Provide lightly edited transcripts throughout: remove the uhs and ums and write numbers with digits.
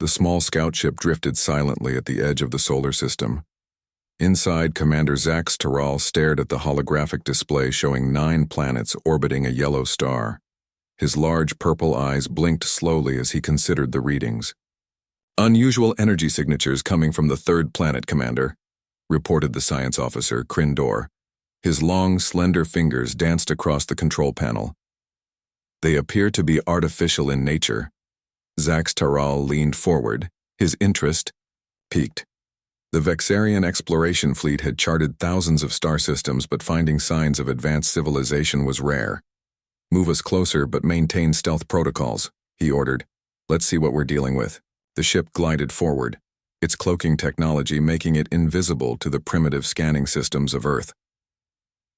The small scout ship drifted silently at the edge of the solar system. Inside, Commander Zax Taral stared at the holographic display showing 9 planets orbiting a yellow star. His large purple eyes blinked slowly as he considered the readings. "Unusual energy signatures coming from the 3rd planet, Commander," reported the science officer, Krindor. His long, slender fingers danced across the control panel. "They appear to be artificial in nature." Zax Taral leaned forward, his interest piqued. The Vexarian exploration fleet had charted thousands of star systems, but finding signs of advanced civilization was rare. "Move us closer, but maintain stealth protocols," he ordered. "Let's see what we're dealing with." The ship glided forward, its cloaking technology making it invisible to the primitive scanning systems of Earth.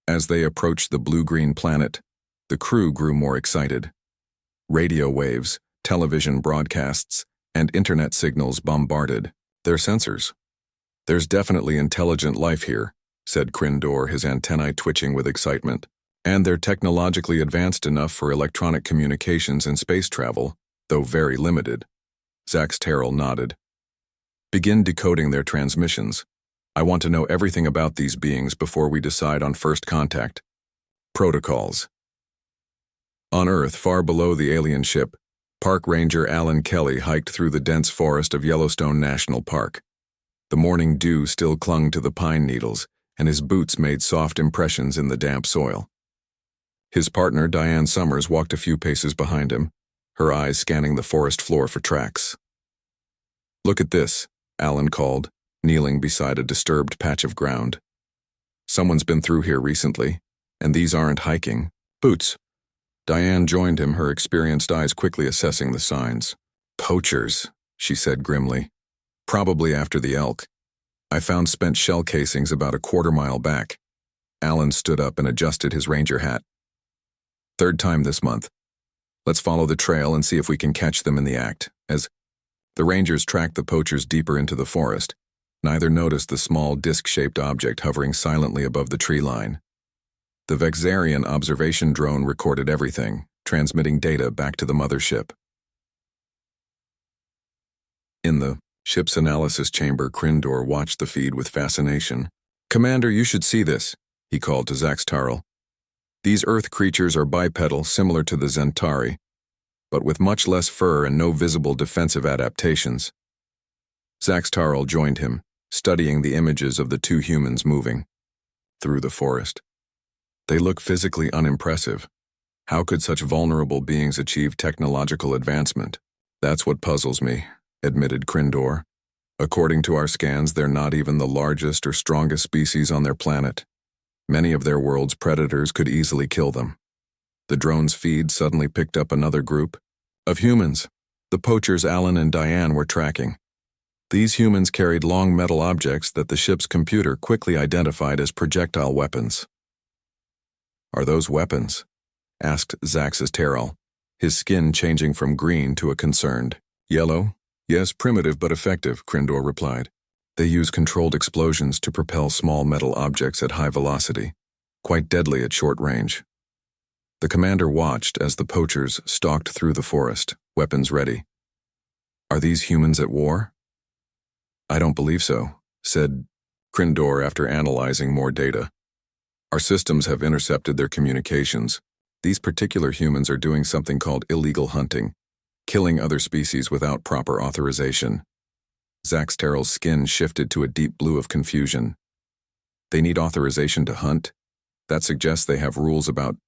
As they approached the blue-green planet, the crew grew more excited. Radio waves, television broadcasts, and internet signals bombarded their sensors. "There's definitely intelligent life here," said Krindor, his antennae twitching with excitement. "And they're technologically advanced enough for electronic communications and space travel, though very limited." Zax Taral nodded. "Begin decoding their transmissions. I want to know everything about these beings before we decide on first contact." Protocols. On Earth, far below the alien ship, Park Ranger Alan Kelly hiked through the dense forest of Yellowstone National Park. The morning dew still clung to the pine needles, and his boots made soft impressions in the damp soil. His partner, Diane Summers, walked a few paces behind him, her eyes scanning the forest floor for tracks. "Look at this," Alan called, kneeling beside a disturbed patch of ground. "Someone's been through here recently, and these aren't hiking boots." Diane joined him, her experienced eyes quickly assessing the signs. "Poachers," she said grimly. "Probably after the elk. I found spent shell casings about a quarter-mile back." Alan stood up and adjusted his ranger hat. "3rd time this month. Let's follow the trail and see if we can catch them in the act." As the rangers tracked the poachers deeper into the forest, neither noticed the small disc-shaped object hovering silently above the tree line. The Vexarian observation drone recorded everything, transmitting data back to the mothership. In the ship's analysis chamber, Krindor watched the feed with fascination. "Commander, you should see this," he called to Zax Taral. "These Earth creatures are bipedal, similar to the Zentari, but with much less fur and no visible defensive adaptations." Zax Taral joined him, studying the images of the 2 humans moving through the forest. "They look physically unimpressive. How could such vulnerable beings achieve technological advancement?" "That's what puzzles me," admitted Krindor. "According to our scans, they're not even the largest or strongest species on their planet. Many of their world's predators could easily kill them." The drone's feed suddenly picked up another group of humans, the poachers Alan and Diane were tracking. These humans carried long metal objects that the ship's computer quickly identified as projectile weapons. "Are those weapons?" asked Zax Taral, his skin changing from green to a concerned yellow. "Yes, primitive but effective," Krindor replied. "They use controlled explosions to propel small metal objects at high velocity, quite deadly at short range." The commander watched as the poachers stalked through the forest, weapons ready. "Are these humans at war?" "I don't believe so," said Krindor after analyzing more data. "Our systems have intercepted their communications. These particular humans are doing something called illegal hunting, killing other species without proper authorization." Zax Taral's skin shifted to a deep blue of confusion. "They need authorization to hunt? That suggests they have rules about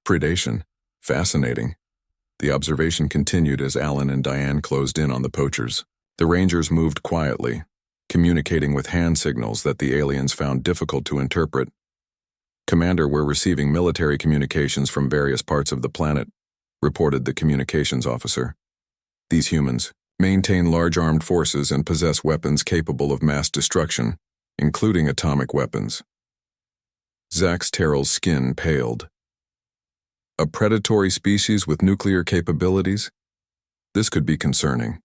predation. Fascinating." The observation continued as Alan and Diane closed in on the poachers. The rangers moved quietly, communicating with hand signals that the aliens found difficult to interpret. "Commander, we're receiving military communications from various parts of the planet," reported the communications officer. "These humans maintain large armed forces and possess weapons capable of mass destruction, including atomic weapons." Zax Taral's skin paled. "A predatory species with nuclear capabilities? This could be concerning."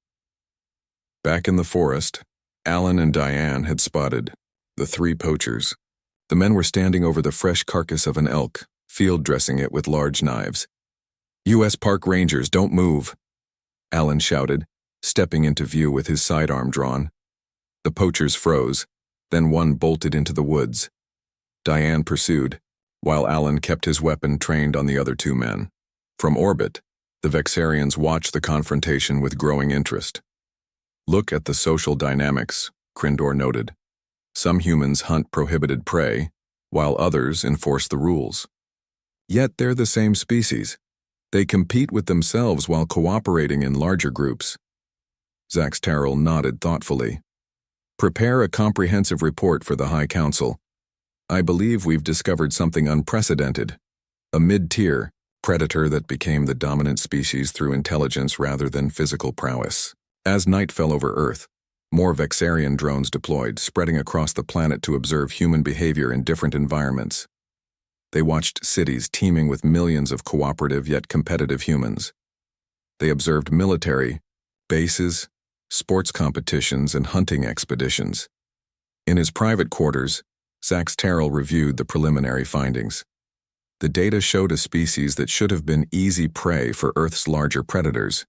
Back in the forest, Alan and Diane had spotted the 3 poachers. The men were standing over the fresh carcass of an elk, field dressing it with large knives. "U.S. Park Rangers, don't move," Alan shouted, stepping into view with his sidearm drawn. The poachers froze, then one bolted into the woods. Diane pursued, while Alan kept his weapon trained on the other two men. From orbit, the Vexarians watched the confrontation with growing interest. "Look at the social dynamics," Krindor noted. "Some humans hunt prohibited prey, while others enforce the rules. Yet they're the same species. They compete with themselves while cooperating in larger groups." Zax Terrell nodded thoughtfully. "Prepare a comprehensive report for the High Council. I believe we've discovered something unprecedented. A mid-tier predator that became the dominant species through intelligence rather than physical prowess." As night fell over Earth, more Vexarian drones deployed, spreading across the planet to observe human behavior in different environments. They watched cities teeming with millions of cooperative yet competitive humans. They observed military, bases, sports competitions, and hunting expeditions. In his private quarters, Zax Terrell reviewed the preliminary findings. The data showed a species that should have been easy prey for Earth's larger predators,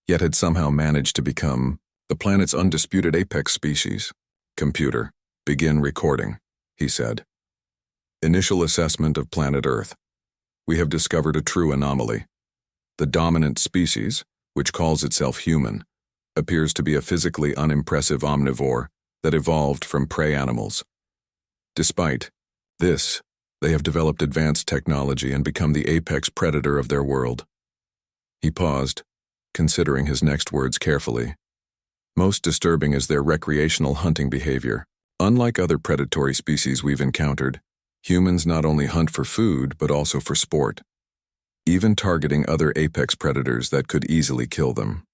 yet had somehow managed to become the planet's undisputed apex species. "Computer, begin recording," he said. "Initial assessment of planet Earth. We have discovered a true anomaly. The dominant species, which calls itself human, appears to be a physically unimpressive omnivore that evolved from prey animals. Despite this, they have developed advanced technology and become the apex predator of their world." He paused, considering his next words carefully. "Most disturbing is their recreational hunting behavior. Unlike other predatory species we've encountered, humans not only hunt for food but also for sport, even targeting other apex predators that could easily kill them.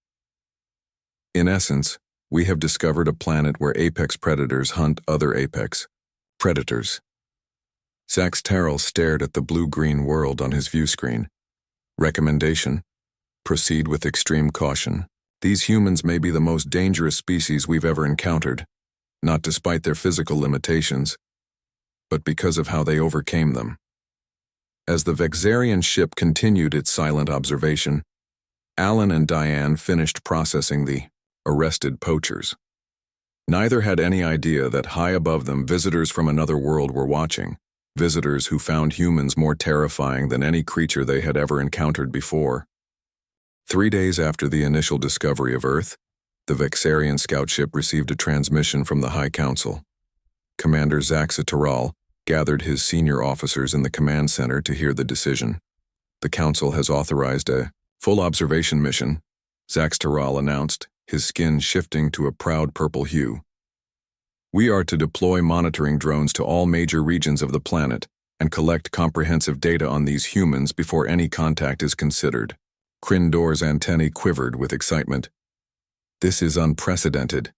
In essence, we have discovered a planet where apex predators hunt other apex predators." Zax Terrell stared at the blue-green world on his view screen. "Recommendation: proceed with extreme caution. These humans may be the most dangerous species we've ever encountered, not despite their physical limitations, but because of how they overcame them." As the Vexarian ship continued its silent observation, Alan and Diane finished processing the arrested poachers. Neither had any idea that high above them visitors from another world were watching, visitors who found humans more terrifying than any creature they had ever encountered before. 3 days after the initial discovery of Earth, the Vexarian scout ship received a transmission from the High Council. Commander Zax Terrell gathered his senior officers in the command center to hear the decision. "The Council has authorized a full observation mission," Zax Terrell announced, his skin shifting to a proud purple hue. "We are to deploy monitoring drones to all major regions of the planet and collect comprehensive data on these humans before any contact is considered." Krindor's antennae quivered with excitement. "This is unprecedented.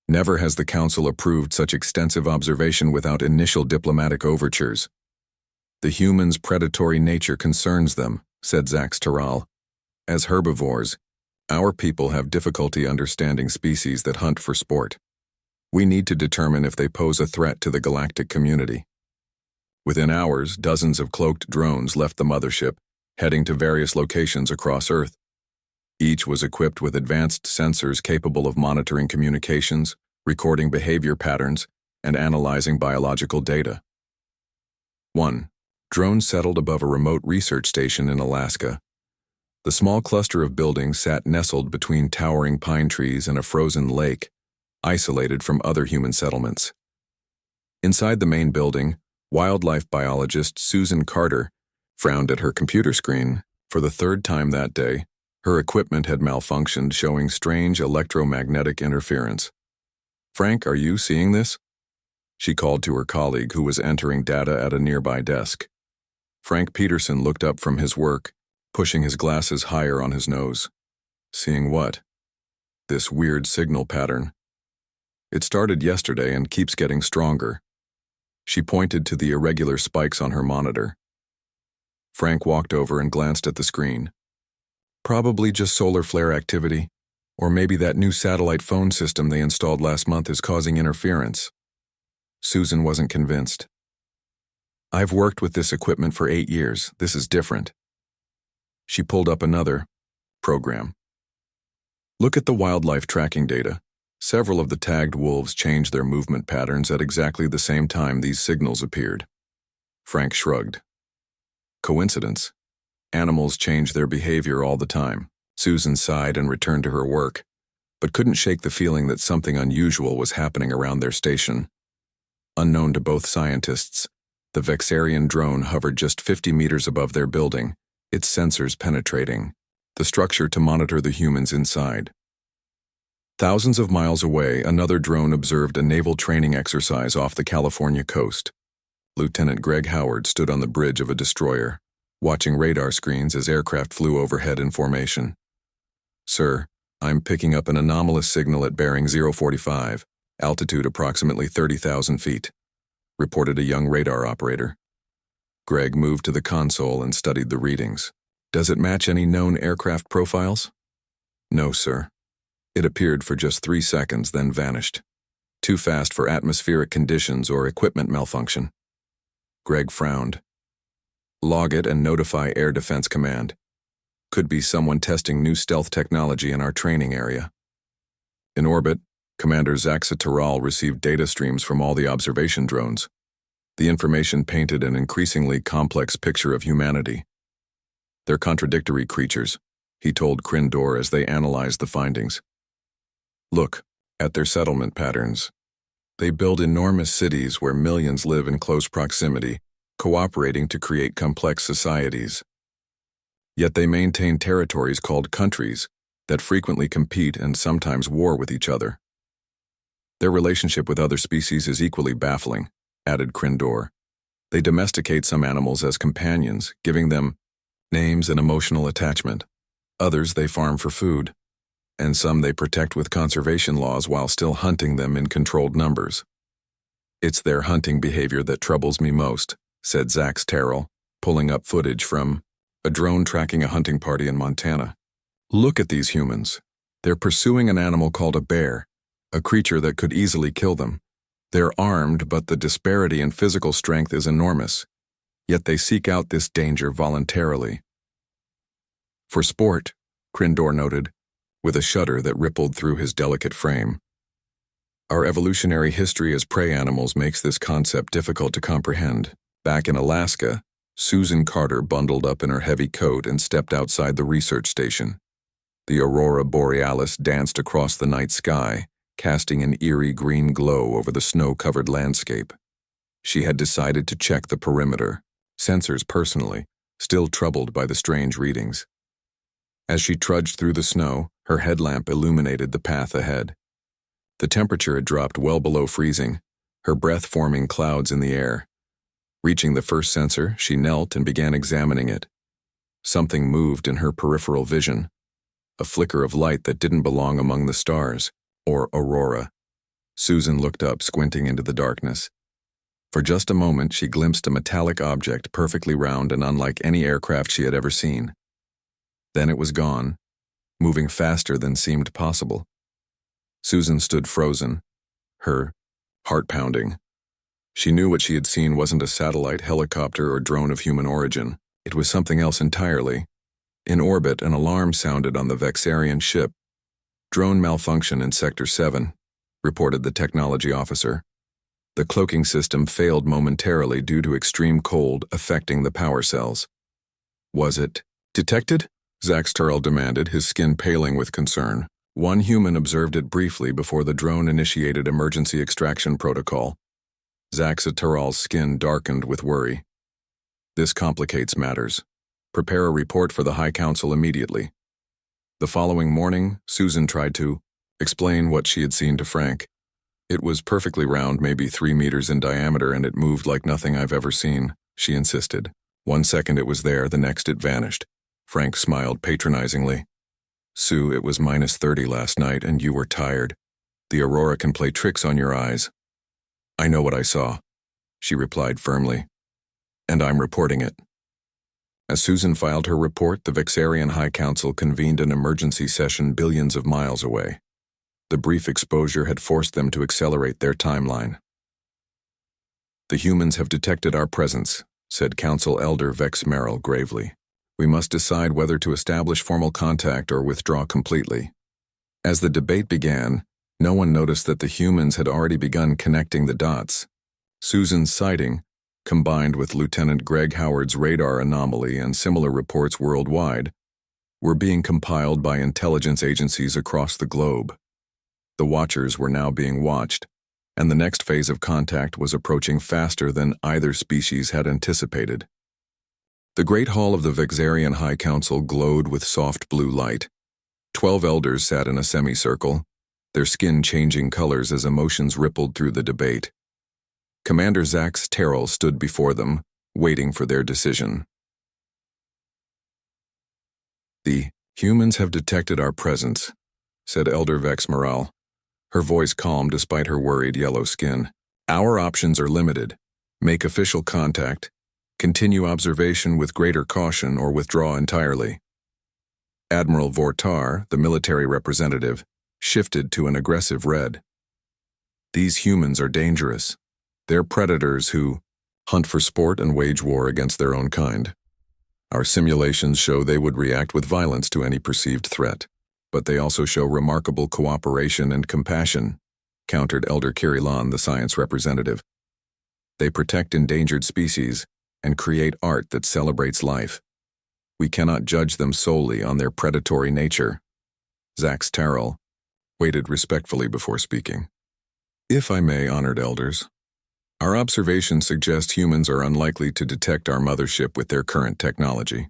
Never has the Council approved such extensive observation without initial diplomatic overtures." "The humans' predatory nature concerns them," said Zax Terrell. "As herbivores, our people have difficulty understanding species that hunt for sport. We need to determine if they pose a threat to the galactic community." Within hours, dozens of cloaked drones left the mothership, heading to various locations across Earth. Each was equipped with advanced sensors capable of monitoring communications, recording behavior patterns, and analyzing biological data. 1. Drones settled above a remote research station in Alaska. The small cluster of buildings sat nestled between towering pine trees and a frozen lake, isolated from other human settlements. Inside the main building, wildlife biologist Susan Carter frowned at her computer screen. For the third time that day, her equipment had malfunctioned, showing strange electromagnetic interference. "Frank, are you seeing this?" She called to her colleague who was entering data at a nearby desk. Frank Peterson looked up from his work, pushing his glasses higher on his nose. "Seeing what?" "This weird signal pattern. It started yesterday and keeps getting stronger." She pointed to the irregular spikes on her monitor. Frank walked over and glanced at the screen. "Probably just solar flare activity, or maybe that new satellite phone system they installed last month is causing interference." Susan wasn't convinced. "I've worked with this equipment for 8 years. This is different." She pulled up another program. Look at the wildlife tracking data. Several of the tagged wolves changed their movement patterns at exactly the same time these signals appeared. Frank shrugged. Coincidence? Animals change their behavior all the time. Susan sighed and returned to her work, but couldn't shake the feeling that something unusual was happening around their station. Unknown to both scientists, the Vexarian drone hovered just 50 meters above their building, its sensors penetrating the structure to monitor the humans inside. Thousands of miles away, another drone observed a naval training exercise off the California coast. Lieutenant Greg Howard stood on the bridge of a destroyer, watching radar screens as aircraft flew overhead in formation. "Sir, I'm picking up an anomalous signal at bearing 045, altitude approximately 30,000 feet," reported a young radar operator. Greg moved to the console and studied the readings. "Does it match any known aircraft profiles?" "No, sir. It appeared for just 3 seconds, then vanished. Too fast for atmospheric conditions or equipment malfunction." Greg frowned. "Log it and notify Air Defense Command. Could be someone testing new stealth technology in our training area." In orbit, Commander Zaxa Taral received data streams from all the observation drones. The information painted an increasingly complex picture of humanity. "They're contradictory creatures," he told Krindor as they analyzed the findings. "Look at their settlement patterns. They build enormous cities where millions live in close proximity, cooperating to create complex societies. Yet they maintain territories called countries that frequently compete and sometimes war with each other. Their relationship with other species is equally baffling," added Krindor. "They domesticate some animals as companions, giving them names and emotional attachment. Others they farm for food, and some they protect with conservation laws while still hunting them in controlled numbers. It's their hunting behavior that troubles me most," said Zax Terrell, pulling up footage from a drone tracking a hunting party in Montana. "Look at these humans. They're pursuing an animal called a bear, a creature that could easily kill them. They're armed, but the disparity in physical strength is enormous. Yet they seek out this danger voluntarily." "For sport," Krindor noted, with a shudder that rippled through his delicate frame. "Our evolutionary history as prey animals makes this concept difficult to comprehend." Back in Alaska, Susan Carter bundled up in her heavy coat and stepped outside the research station. The aurora borealis danced across the night sky, casting an eerie green glow over the snow-covered landscape. She had decided to check the perimeter, sensors personally, still troubled by the strange readings. As she trudged through the snow, her headlamp illuminated the path ahead. The temperature had dropped well below freezing, her breath forming clouds in the air. Reaching the first sensor, she knelt and began examining it. Something moved in her peripheral vision, a flicker of light that didn't belong among the stars, or aurora. Susan looked up, squinting into the darkness. For just a moment, she glimpsed a metallic object perfectly round and unlike any aircraft she had ever seen. Then it was gone, moving faster than seemed possible. Susan stood frozen, her heart pounding. She knew what she had seen wasn't a satellite, helicopter, or drone of human origin. It was something else entirely. In orbit, an alarm sounded on the Vexarian ship. "Drone malfunction in Sector 7, reported the technology officer. The cloaking system failed momentarily due to extreme cold affecting the power cells. "Was it detected?" Zax Turrell demanded, his skin paling with concern. One human observed it briefly before the drone initiated emergency extraction protocol. Zaxa Turrell's skin darkened with worry. "This complicates matters. Prepare a report for the High Council immediately." The following morning, Susan tried to explain what she had seen to Frank. "It was perfectly round, maybe 3 meters in diameter, and it moved like nothing I've ever seen," she insisted. "One second it was there, the next it vanished." Frank smiled patronizingly. "Sue, it was -30 last night, and you were tired. The aurora can play tricks on your eyes." "I know what I saw," she replied firmly. "And I'm reporting it." As Susan filed her report, the Vexarian High Council convened an emergency session billions of miles away. The brief exposure had forced them to accelerate their timeline. "The humans have detected our presence," said Council Elder Vex Merrill gravely. "We must decide whether to establish formal contact or withdraw completely." As the debate began, no one noticed that the humans had already begun connecting the dots. Susan's sighting, combined with Lieutenant Greg Howard's radar anomaly and similar reports worldwide, were being compiled by intelligence agencies across the globe. The Watchers were now being watched, and the next phase of contact was approaching faster than either species had anticipated. The Great Hall of the Vexarian High Council glowed with soft blue light. 12 elders sat in a semicircle, their skin changing colors as emotions rippled through the debate. Commander Zax Terrell stood before them, waiting for their decision. "The humans have detected our presence," said Elder Vex Morale, her voice calm despite her worried yellow skin. "Our options are limited. Make official contact, continue observation with greater caution, or withdraw entirely." Admiral Vortar, the military representative, shifted to an aggressive red. "These humans are dangerous. They're predators who hunt for sport and wage war against their own kind. Our simulations show they would react with violence to any perceived threat, but they also show remarkable cooperation and compassion," countered Elder Kirilan, the science representative. "They protect endangered species and create art that celebrates life. We cannot judge them solely on their predatory nature." Zax Terrell waited respectfully before speaking. "If I may, honored elders, our observations suggest humans are unlikely to detect our mothership with their current technology.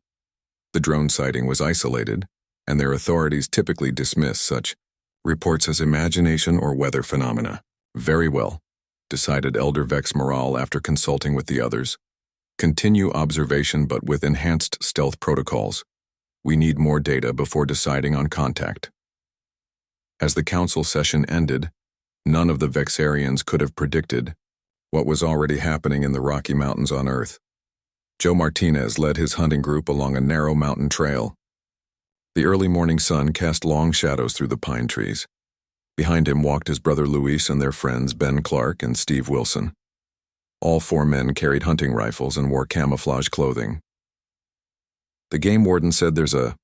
The drone sighting was isolated, and their authorities typically dismiss such reports as imagination or weather phenomena." "Very well," decided Elder Vex Morale after consulting with the others. "Continue observation but with enhanced stealth protocols. We need more data before deciding on contact." As the council session ended, none of the Vexarians could have predicted what was already happening in the Rocky Mountains on Earth. Joe Martinez led his hunting group along a narrow mountain trail. The early morning sun cast long shadows through the pine trees. Behind him walked his brother Luis and their friends Ben Clark and Steve Wilson. All 4 men carried hunting rifles and wore camouflage clothing. "The game warden said there's a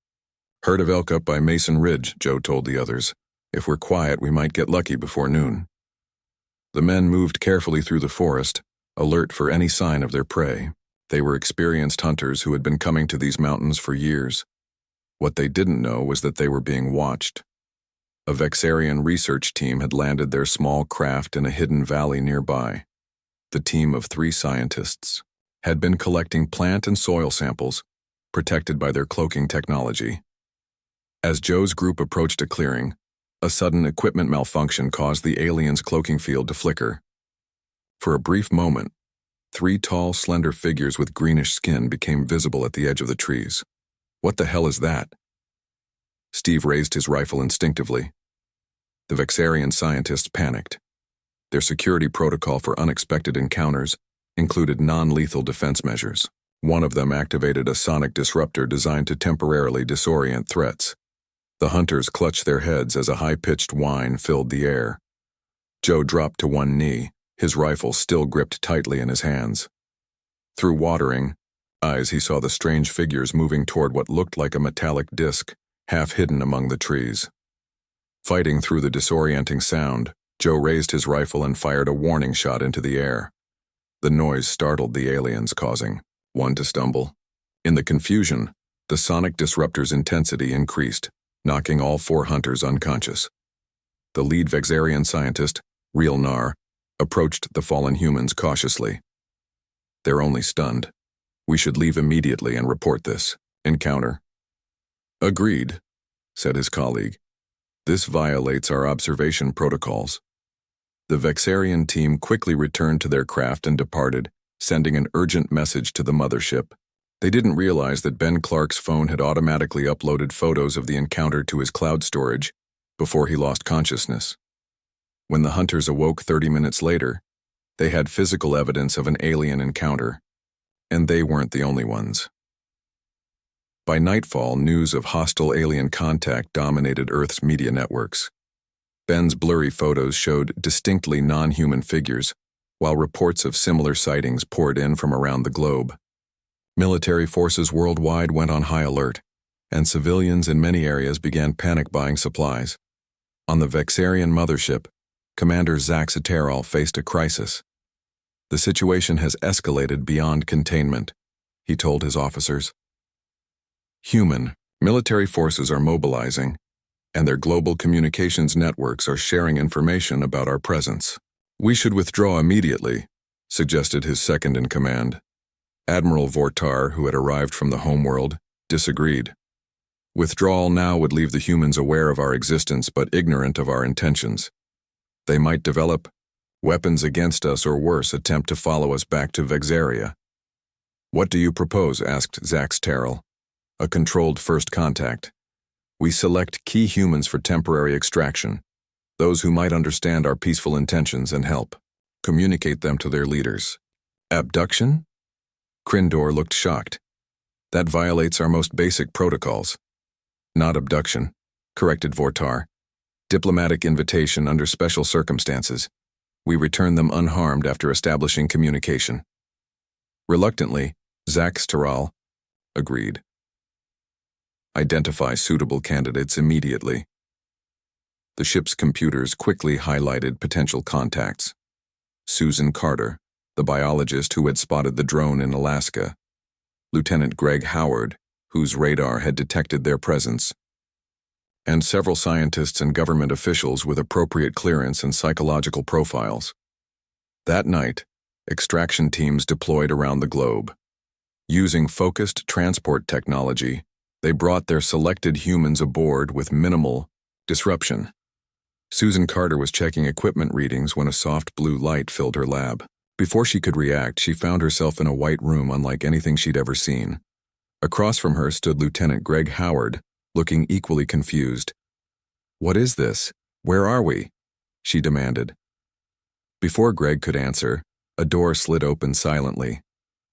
herd of elk up by Mason Ridge," Joe told the others. "If we're quiet, we might get lucky before noon." The men moved carefully through the forest, alert for any sign of their prey. They were experienced hunters who had been coming to these mountains for years. What they didn't know was that they were being watched. A Vexarian research team had landed their small craft in a hidden valley nearby. The team of 3 scientists had been collecting plant and soil samples, protected by their cloaking technology. As Joe's group approached a clearing, a sudden equipment malfunction caused the aliens' cloaking field to flicker. For a brief moment, 3 tall, slender figures with greenish skin became visible at the edge of the trees. "What the hell is that?" Steve raised his rifle instinctively. The Vexarian scientists panicked. Their security protocol for unexpected encounters included non-lethal defense measures. One of them activated a sonic disruptor designed to temporarily disorient threats. The hunters clutched their heads as a high-pitched whine filled the air. Joe dropped to one knee, his rifle still gripped tightly in his hands. Through watering eyes, he saw the strange figures moving toward what looked like a metallic disc, half hidden among the trees. Fighting through the disorienting sound, Joe raised his rifle and fired a warning shot into the air. The noise startled the aliens, causing one to stumble. In the confusion, the sonic disruptor's intensity increased, knocking all 4 hunters unconscious. The lead Vexarian scientist, Real Nar, approached the fallen humans cautiously. "They're only stunned. We should leave immediately and report this encounter." "Agreed," said his colleague. "This violates our observation protocols." The Vexarian team quickly returned to their craft and departed, sending an urgent message to the mothership. They didn't realize that Ben Clark's phone had automatically uploaded photos of the encounter to his cloud storage before he lost consciousness. When the hunters awoke 30 minutes later, they had physical evidence of an alien encounter, and they weren't the only ones. By nightfall, news of hostile alien contact dominated Earth's media networks. Ben's blurry photos showed distinctly non-human figures, while reports of similar sightings poured in from around the globe. Military forces worldwide went on high alert, and civilians in many areas began panic buying supplies. On the Vexarian mothership, Commander Zaxaterol faced a crisis. The situation has escalated beyond containment, he told his officers. Human, military forces are mobilizing, and their global communications networks are sharing information about our presence. We should withdraw immediately, suggested his second-in-command. Admiral Vortar, who had arrived from the homeworld, disagreed. Withdrawal now would leave the humans aware of our existence but ignorant of our intentions. They might develop weapons against us or worse, attempt to follow us back to Vexaria. What do you propose? Asked Zaxaterol. A controlled first contact. We select key humans for temporary extraction, those who might understand our peaceful intentions and help. Communicate them to their leaders. Abduction? Krindor looked shocked. That violates our most basic protocols. Not abduction, corrected Vortar. Diplomatic invitation under special circumstances. We return them unharmed after establishing communication. Reluctantly, Zaxaterol agreed. Identify suitable candidates immediately. The ship's computers quickly highlighted potential contacts. Susan Carter, the biologist who had spotted the drone in Alaska. Lieutenant Greg Howard, whose radar had detected their presence. And several scientists and government officials with appropriate clearance and psychological profiles. That night, extraction teams deployed around the globe. Using focused transport technology, they brought their selected humans aboard with minimal disruption. Susan Carter was checking equipment readings when a soft blue light filled her lab. Before she could react, she found herself in a white room unlike anything she'd ever seen. Across from her stood Lieutenant Greg Howard, looking equally confused. "What is this? Where are we?" she demanded. Before Greg could answer, a door slid open silently.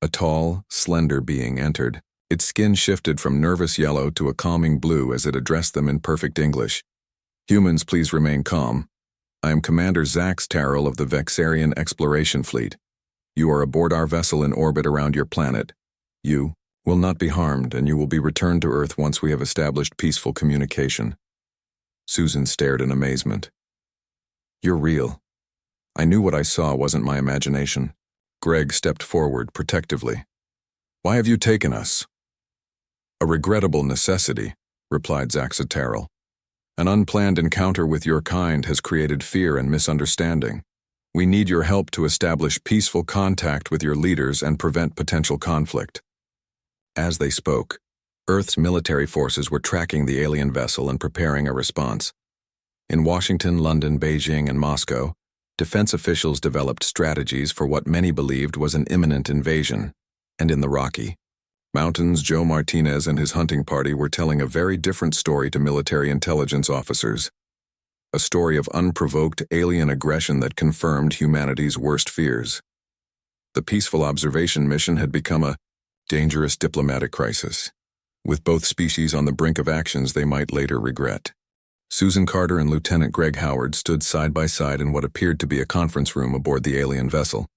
A tall, slender being entered. Its skin shifted from nervous yellow to a calming blue as it addressed them in perfect English. "Humans, please remain calm. I am Commander Zaxaterol of the Vexarian Exploration Fleet. You are aboard our vessel in orbit around your planet. You will not be harmed, and you will be returned to Earth once we have established peaceful communication." Susan stared in amazement. "You're real. I knew what I saw wasn't my imagination." Greg stepped forward protectively. "Why have you taken us?" "A regrettable necessity," replied Zaxaterol. "An unplanned encounter with your kind has created fear and misunderstanding. We need your help to establish peaceful contact with your leaders and prevent potential conflict." As they spoke, Earth's military forces were tracking the alien vessel and preparing a response. In Washington, London, Beijing, and Moscow, defense officials developed strategies for what many believed was an imminent invasion. And in the Rocky Mountains, Joe Martinez and his hunting party were telling a very different story to military intelligence officers. A story of unprovoked alien aggression that confirmed humanity's worst fears. The peaceful observation mission had become a dangerous diplomatic crisis, with both species on the brink of actions they might later regret. Susan Carter and Lieutenant Greg Howard stood side by side in what appeared to be a conference room aboard the alien vessel.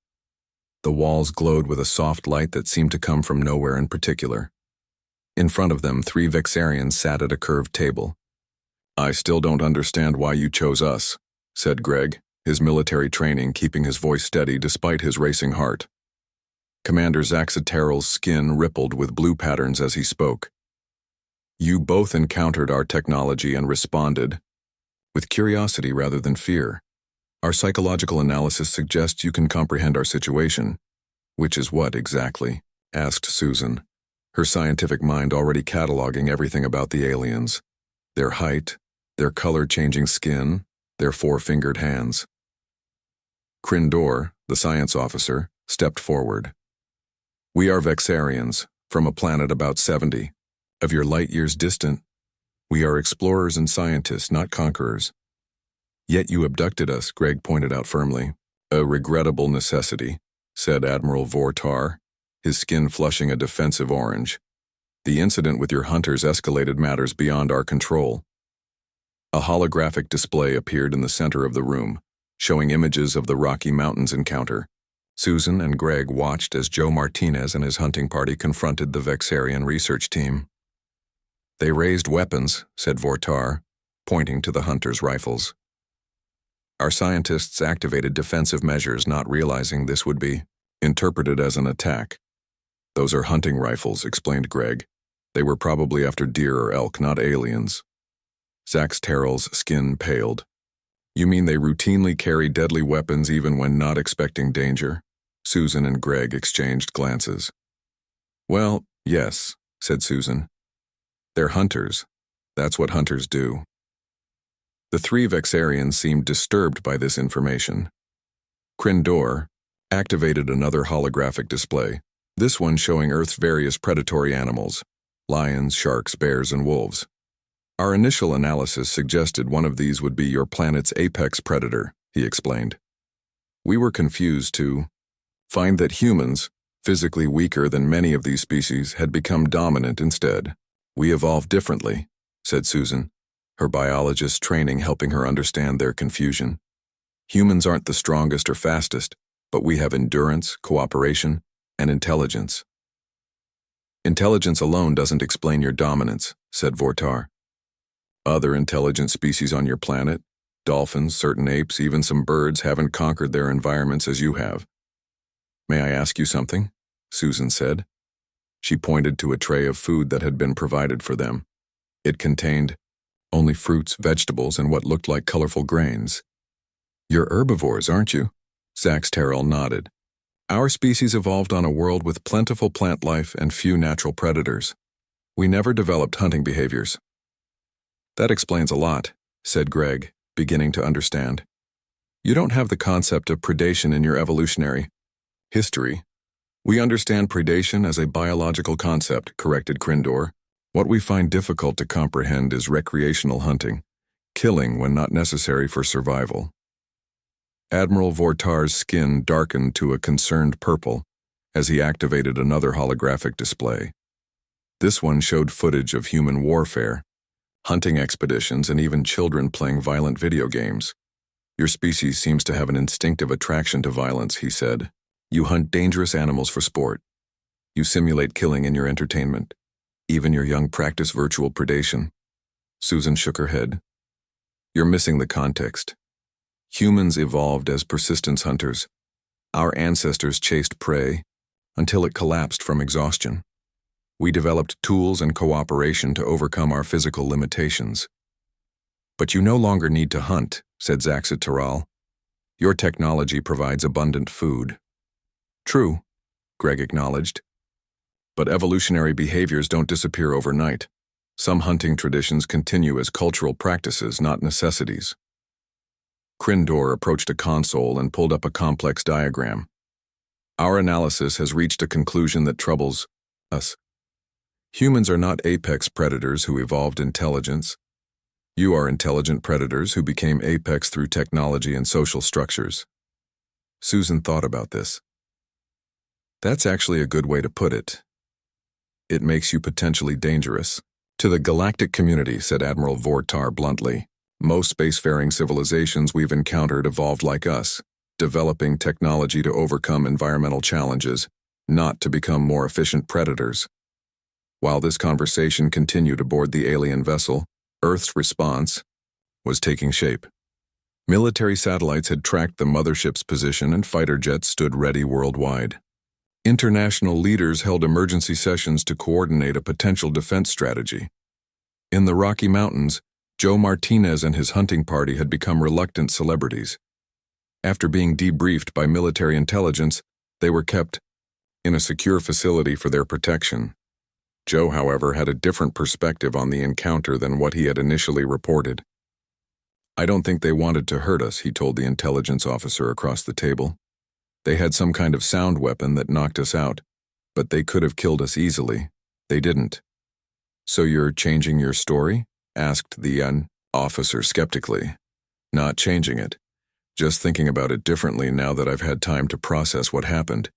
The walls glowed with a soft light that seemed to come from nowhere in particular. In front of them, 3 Vexarians sat at a curved table. "I still don't understand why you chose us," said Greg, his military training keeping his voice steady despite his racing heart. Commander Zaxaterol's skin rippled with blue patterns as he spoke. "You both encountered our technology and responded with curiosity rather than fear. Our psychological analysis suggests you can comprehend our situation." "Which is what, exactly?" asked Susan, her scientific mind already cataloging everything about the aliens. Their height, their color-changing skin, their 4-fingered hands. Krindor, the science officer, stepped forward. "We are Vexarians, from a planet about 70, of your light years distant. We are explorers and scientists, not conquerors. Yet you abducted us," Greg pointed out firmly. "A regrettable necessity," said Admiral Vortar, his skin flushing a defensive orange. "The incident with your hunters escalated matters beyond our control." A holographic display appeared in the center of the room, showing images of the Rocky Mountains encounter. Susan and Greg watched as Joe Martinez and his hunting party confronted the Vexarian research team. "They raised weapons," said Vortar, pointing to the hunters' rifles. Our scientists activated defensive measures, not realizing this would be interpreted as an attack. Those are hunting rifles, explained Greg. They were probably after deer or elk, not aliens. Zach's Terrell's skin paled. You mean they routinely carry deadly weapons even when not expecting danger? Susan and Greg exchanged glances. Well, yes, said Susan. They're hunters. That's what hunters do. The three Vexarians seemed disturbed by this information. Krindor activated another holographic display, this one showing Earth's various predatory animals: lions, sharks, bears, and wolves. Our initial analysis suggested one of these would be your planet's apex predator, he explained. We were confused to find that humans, physically weaker than many of these species, had become dominant instead. We evolved differently, said Susan, her biologist training helping her understand their confusion. Humans aren't the strongest or fastest, but we have endurance, cooperation, and intelligence. Intelligence alone doesn't explain your dominance, said Vortar. Other intelligent species on your planet, dolphins, certain apes, even some birds, haven't conquered their environments as you have. May I ask you something? Susan said. She pointed to a tray of food that had been provided for them. It contained only fruits, vegetables, and what looked like colorful grains. You're herbivores, aren't you? Zach's Terrell nodded. Our species evolved on a world with plentiful plant life and few natural predators. We never developed hunting behaviors. That explains a lot, said Greg, beginning to understand. You don't have the concept of predation in your evolutionary history. We understand predation as a biological concept, corrected Krindor. What we find difficult to comprehend is recreational hunting, killing when not necessary for survival. Admiral Vortar's skin darkened to a concerned purple as he activated another holographic display. This one showed footage of human warfare, hunting expeditions, and even children playing violent video games. Your species seems to have an instinctive attraction to violence, he said. You hunt dangerous animals for sport. You simulate killing in your entertainment. Even your young practice virtual predation. Susan shook her head. You're missing the context. Humans evolved as persistence hunters. Our ancestors chased prey until it collapsed from exhaustion. We developed tools and cooperation to overcome our physical limitations. But you no longer need to hunt, said Zaxitaral. Your technology provides abundant food. True, Greg acknowledged. But evolutionary behaviors don't disappear overnight. Some hunting traditions continue as cultural practices, not necessities. Krindor approached a console and pulled up a complex diagram. Our analysis has reached a conclusion that troubles us. Humans are not apex predators who evolved intelligence. You are intelligent predators who became apex through technology and social structures. Susan thought about this. That's actually a good way to put it. It makes you potentially dangerous. To the galactic community, said Admiral Vortar bluntly, most spacefaring civilizations we've encountered evolved like us, developing technology to overcome environmental challenges, not to become more efficient predators. While this conversation continued aboard the alien vessel, Earth's response was taking shape. Military satellites had tracked the mothership's position and fighter jets stood ready worldwide. International leaders held emergency sessions to coordinate a potential defense strategy. In the Rocky Mountains, Joe Martinez and his hunting party had become reluctant celebrities. After being debriefed by military intelligence, they were kept in a secure facility for their protection. Joe, however, had a different perspective on the encounter than what he had initially reported. I don't think they wanted to hurt us, he told the intelligence officer across the table. They had some kind of sound weapon that knocked us out, but they could have killed us easily. They didn't. So you're changing your story? Asked the officer skeptically. Not changing it. Just thinking about it differently now that I've had time to process what happened.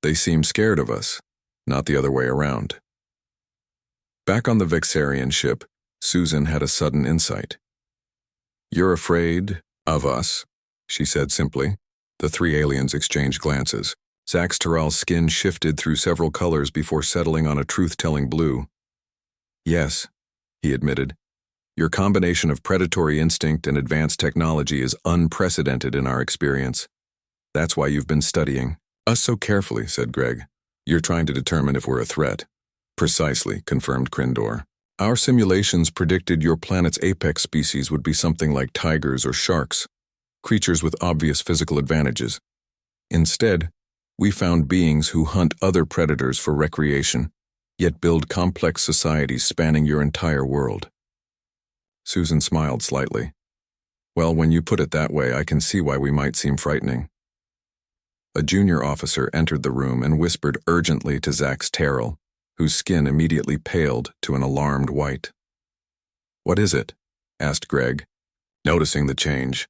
They seem scared of us, not the other way around. Back on the Vexarian ship, Susan had a sudden insight. You're afraid of us, she said simply. The three aliens exchanged glances. Zaxtaral's skin shifted through several colors before settling on a truth-telling blue. Yes, he admitted. Your combination of predatory instinct and advanced technology is unprecedented in our experience. That's why you've been studying us so carefully, said Greg. You're trying to determine if we're a threat. Precisely, confirmed Krindor. Our simulations predicted your planet's apex species would be something like tigers or sharks, creatures with obvious physical advantages. Instead, we found beings who hunt other predators for recreation, yet build complex societies spanning your entire world. Susan smiled slightly. Well, when you put it that way, I can see why we might seem frightening. A junior officer entered the room and whispered urgently to Zax Terrell, whose skin immediately paled to an alarmed white. What is it? Asked Greg, noticing the change.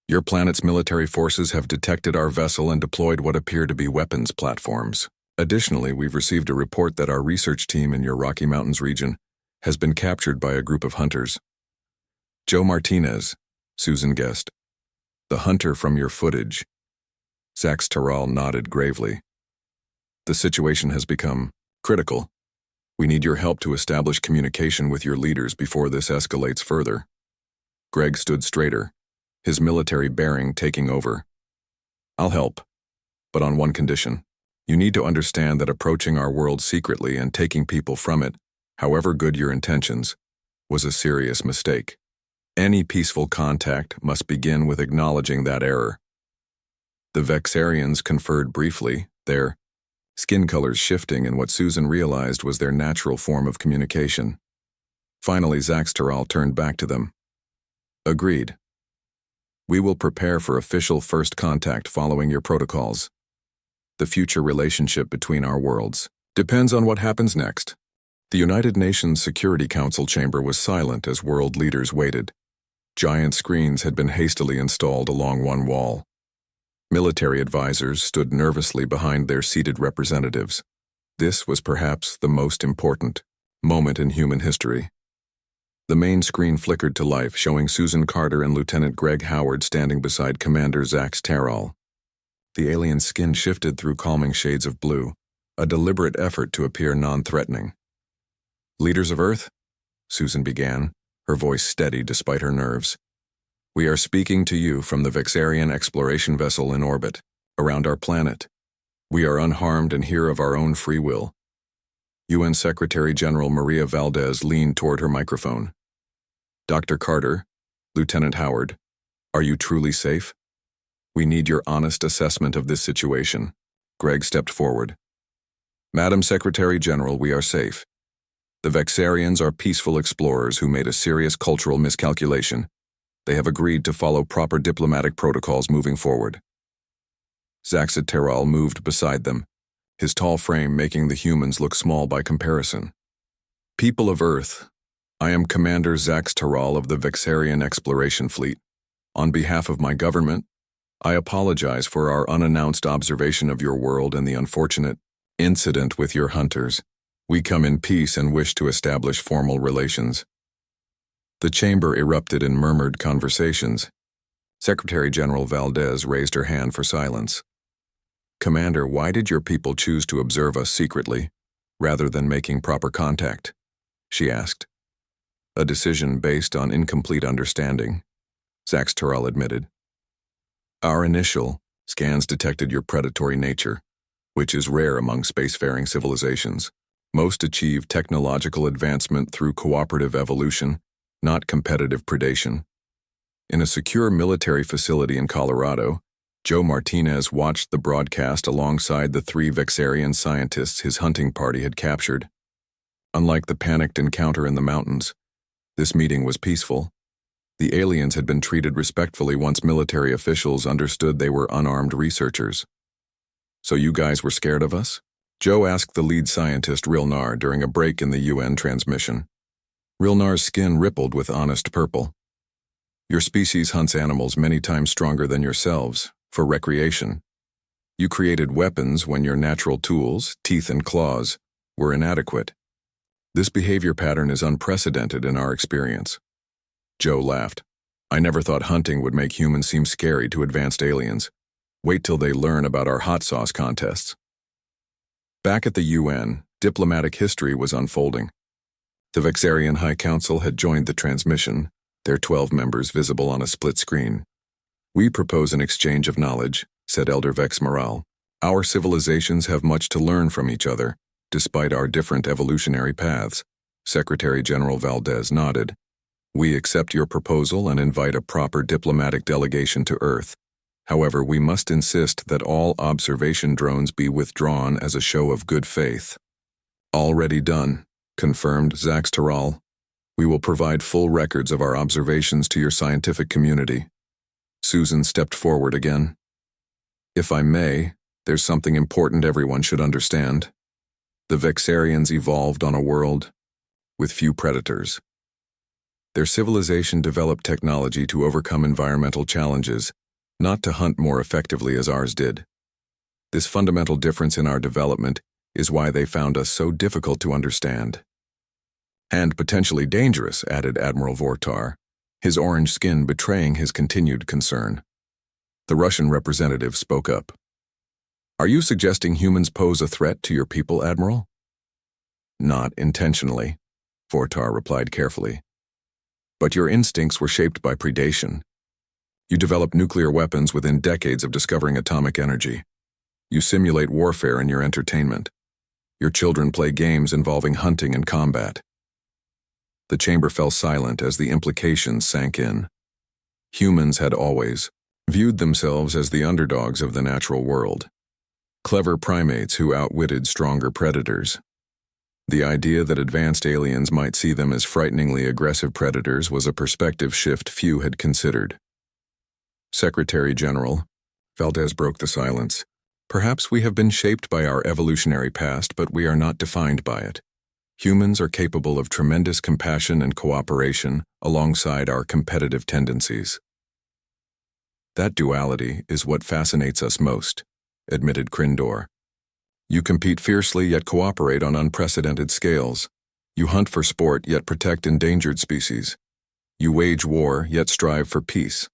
Your planet's military forces have detected our vessel and deployed what appear to be weapons platforms. Additionally, we've received a report that our research team in your Rocky Mountains region has been captured by a group of hunters. Joe Martinez, Susan guessed. The hunter from your footage. Zax Terrell nodded gravely. The situation has become critical. We need your help to establish communication with your leaders before this escalates further. Greg stood straighter, his military bearing taking over. I'll help, but on one condition. You need to understand that approaching our world secretly and taking people from it, however good your intentions, was a serious mistake. Any peaceful contact must begin with acknowledging that error. The Vexarians conferred briefly, their skin colors shifting in what Susan realized was their natural form of communication. Finally, Zax Terrell turned back to them. Agreed. We will prepare for official first contact following your protocols. The future relationship between our worlds depends on what happens next. The United Nations Security Council chamber was silent as world leaders waited. Giant screens had been hastily installed along one wall. Military advisors stood nervously behind their seated representatives. This was perhaps the most important moment in human history. The main screen flickered to life, showing Susan Carter and Lieutenant Greg Howard standing beside Commander Zax Terrell. The alien's skin shifted through calming shades of blue, a deliberate effort to appear non-threatening. Leaders of Earth, Susan began, her voice steady despite her nerves. We are speaking to you from the Vexarian exploration vessel in orbit, around our planet. We are unharmed and here of our own free will. UN Secretary General Maria Valdez leaned toward her microphone. Dr. Carter, Lieutenant Howard, are you truly safe? We need your honest assessment of this situation. Greg stepped forward. Madam Secretary General, we are safe. The Vexarians are peaceful explorers who made a serious cultural miscalculation. They have agreed to follow proper diplomatic protocols moving forward. Zax Terrell moved beside them, his tall frame making the humans look small by comparison. People of Earth, I am Commander Zax Terrell of the Vexarian Exploration Fleet. On behalf of my government, I apologize for our unannounced observation of your world and the unfortunate incident with your hunters. We come in peace and wish to establish formal relations. The chamber erupted in murmured conversations. Secretary General Valdez raised her hand for silence. Commander, why did your people choose to observe us secretly, rather than making proper contact? She asked. A decision based on incomplete understanding, Zax Terrell admitted. Our initial scans detected your predatory nature, which is rare among spacefaring civilizations. Most achieve technological advancement through cooperative evolution, not competitive predation. In a secure military facility in Colorado, Joe Martinez watched the broadcast alongside the 3 Vexarian scientists his hunting party had captured. Unlike the panicked encounter in the mountains, this meeting was peaceful. The aliens had been treated respectfully once military officials understood they were unarmed researchers. So you guys were scared of us? Joe asked the lead scientist Rilnar during a break in the UN transmission. Rilnar's skin rippled with honest purple. Your species hunts animals many times stronger than yourselves, for recreation. You created weapons when your natural tools, teeth and claws, were inadequate. This behavior pattern is unprecedented in our experience. Joe laughed. I never thought hunting would make humans seem scary to advanced aliens. Wait till they learn about our hot sauce contests. Back at the UN, diplomatic history was unfolding. The Vexarian High Council had joined the transmission, their 12 members visible on a split screen. "We propose an exchange of knowledge," said Elder Vex Morale. "Our civilizations have much to learn from each other, despite our different evolutionary paths." Secretary General Valdez nodded. "We accept your proposal and invite a proper diplomatic delegation to Earth. However, we must insist that all observation drones be withdrawn as a show of good faith." "Already done," confirmed Zax Taral. "We will provide full records of our observations to your scientific community." Susan stepped forward again. "If I may, there's something important everyone should understand. The Vexarians evolved on a world with few predators. Their civilization developed technology to overcome environmental challenges, not to hunt more effectively as ours did. This fundamental difference in our development is why they found us so difficult to understand." "And potentially dangerous," added Admiral Vortar, his orange skin betraying his continued concern. The Russian representative spoke up. "Are you suggesting humans pose a threat to your people, Admiral?" "Not intentionally," Vortar replied carefully. "But your instincts were shaped by predation. You develop nuclear weapons within decades of discovering atomic energy. You simulate warfare in your entertainment. Your children play games involving hunting and combat." The chamber fell silent as the implications sank in. Humans had always viewed themselves as the underdogs of the natural world, clever primates who outwitted stronger predators. The idea that advanced aliens might see them as frighteningly aggressive predators was a perspective shift few had considered. "Secretary General," Valdez broke the silence, "perhaps we have been shaped by our evolutionary past, but we are not defined by it. Humans are capable of tremendous compassion and cooperation alongside our competitive tendencies. That duality is what fascinates us most," admitted Krindor. "You compete fiercely yet cooperate on unprecedented scales. You hunt for sport yet protect endangered species. You wage war yet strive for peace."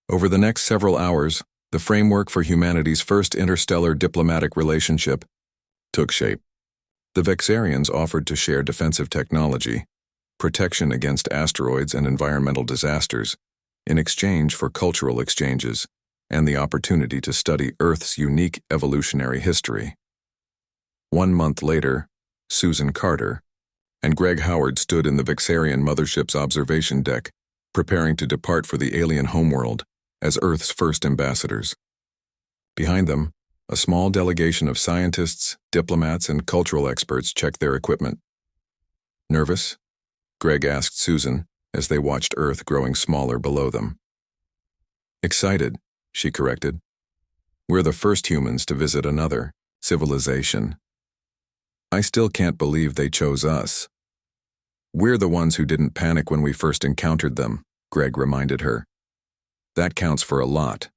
Over the next several hours, the framework for humanity's first interstellar diplomatic relationship took shape. The Vexarians offered to share defensive technology, protection against asteroids and environmental disasters, in exchange for cultural exchanges and the opportunity to study Earth's unique evolutionary history. 1 month later, Susan Carter and Greg Howard stood in the Vexarian mothership's observation deck, preparing to depart for the alien homeworld as Earth's first ambassadors. Behind them, a small delegation of scientists, diplomats, and cultural experts checked their equipment. "Nervous?" Greg asked Susan as they watched Earth growing smaller below them. "Excited," she corrected. "We're the first humans to visit another civilization. I still can't believe they chose us." "We're the ones who didn't panic when we first encountered them," Greg reminded her. "That counts for a lot."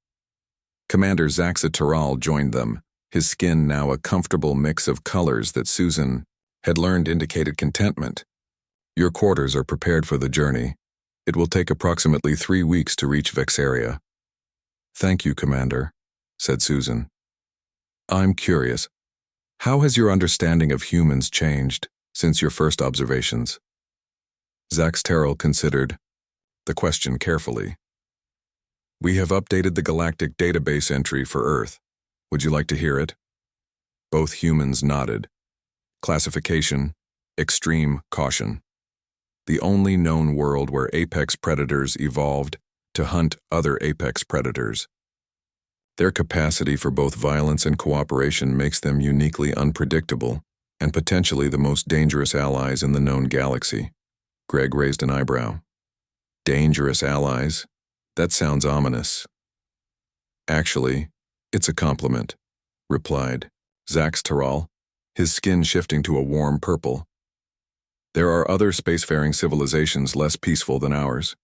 Commander Zaxa Taral joined them, his skin now a comfortable mix of colors that Susan had learned indicated contentment. "Your quarters are prepared for the journey. It will take approximately 3 weeks to reach Vexaria." "Thank you, Commander," said Susan. "I'm curious. How has your understanding of humans changed since your first observations?" Zax Terrell considered the question carefully. "We have updated the galactic database entry for Earth. Would you like to hear it?" Both humans nodded. Classification: extreme caution. The only known world where apex predators evolved to hunt other apex predators. Their capacity for both violence and cooperation makes them uniquely unpredictable and potentially the most dangerous allies in the known galaxy. Greg raised an eyebrow. "Dangerous allies? That sounds ominous." "Actually, it's a compliment," replied Zax Taral, his skin shifting to a warm purple. "There are other spacefaring civilizations less peaceful than ours.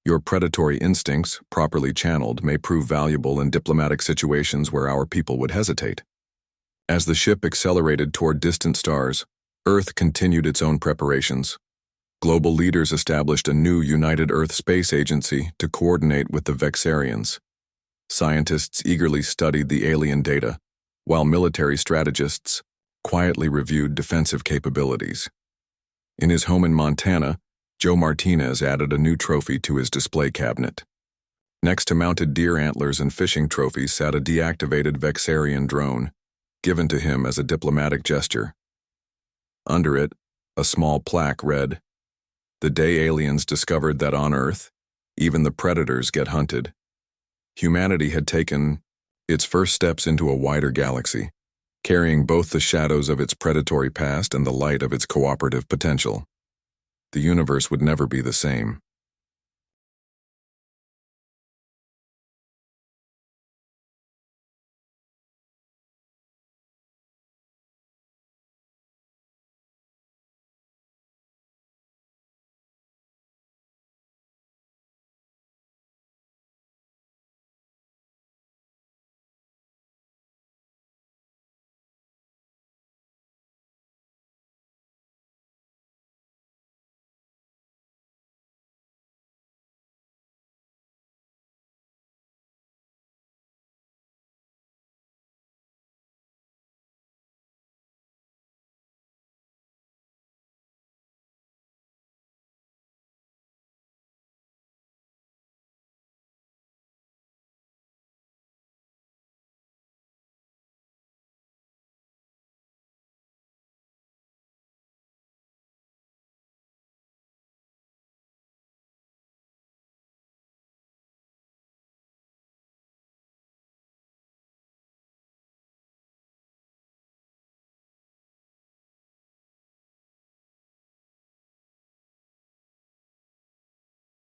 Your predatory instincts, properly channeled, may prove valuable in diplomatic situations where our people would hesitate." As the ship accelerated toward distant stars, Earth continued its own preparations. Global leaders established a new United Earth Space Agency to coordinate with the Vexarians. Scientists eagerly studied the alien data, while military strategists quietly reviewed defensive capabilities. In his home in Montana, Joe Martinez added a new trophy to his display cabinet. Next to mounted deer antlers and fishing trophies sat a deactivated Vexarian drone, given to him as a diplomatic gesture. Under it, a small plaque read, "The day aliens discovered that on Earth, even the predators get hunted." Humanity had taken its first steps into a wider galaxy, carrying both the shadows of its predatory past and the light of its cooperative potential. The universe would never be the same.